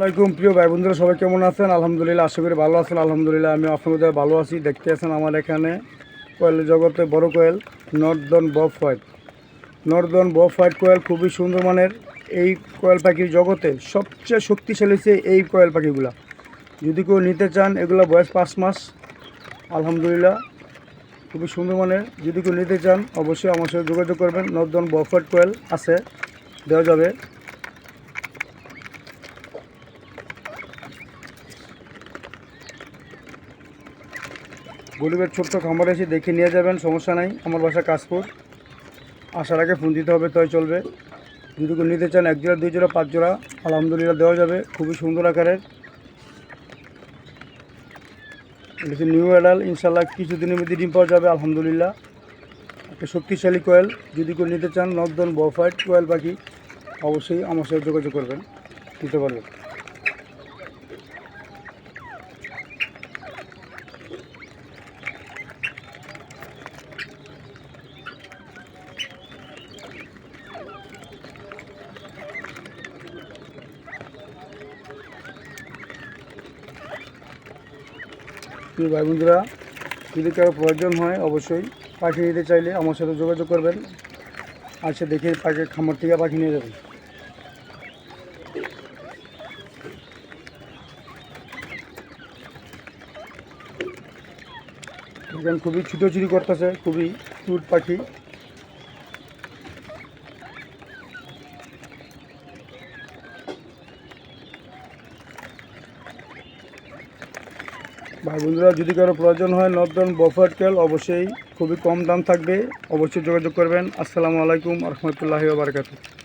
আসসালামাইকুম প্রিয় ভাই বন্ধুরা, সবাই কেমন আছেন? আলহামদুলিল্লাহ, আশা করি ভালো আছেন। আলহামদুলিল্লাহ আমি আপনাদের ভালো আছি। দেখতে আছেন আমার এখানে কোয়েল জগতে বড় কোয়েল নর্দন বব হোয়াইট কোয়েল খুবই সুন্দর মানের। এই কোয়েল পাখির জগতে সবচেয়ে শক্তিশালী হচ্ছে এই কোয়েল পাখিগুলা। যদি কেউ নিতে চান, এগুলো বয়স 5 মাস। আলহামদুলিল্লাহ খুবই সুন্দর মানের। যদি কেউ নিতে চান অবশ্যই আমার সাথে যোগাযোগ করবেন। নর্দন বব হোয়াইট কোয়েল আছে, দেওয়া যাবে। গরিবের ছোট্ট খামারে এসে দেখে নিয়ে যাবেন, সমস্যা নাই। আমার বাসা কাশপুর, আসার আগে ফোন দিতে হবে, তাই চলবে। যদি কেউ নিতে চান 1 জোড়া 2 জোড়া 5 জোড়া আলহামদুলিল্লাহ দেওয়া যাবে। খুবই সুন্দর আকারের নিউ অ্যাডাল, ইনশাল্লাহ কিছুদিনের মধ্যে ডিম পাওয়া যাবে আলহামদুলিল্লাহ। একটা শক্তিশালী কোয়েল। যদি কেউ নিতে চান নর্দন বব হোয়াইট কোয়েল পাখি, অবশ্যই আমার সাথে যোগাযোগ করবেন, নিতে পারবেন। প্রিয় ভাই বন্ধুরা, যদি কারো প্রয়োজন হয় অবশ্যই পাখি নিতে চাইলে আমার সাথে যোগাযোগ করবেন। আসে দেখে পাখি খামার থেকে পাখি নিয়ে যাবেন। এখানে খুবই ছুটোছুটি করতেছে, খুবই কিউট পাখি। ভাই বন্ধুরা, যদি কারো প্রয়োজন হয় নর্দন বব হোয়াইট কোয়েল, অবশ্যই খুবই কম দাম থাকবে, অবশ্যই যোগাযোগ করবেন। আসসালামু আলাইকুম রহমতুল্লাহি ওয়া বারাকাতুহু।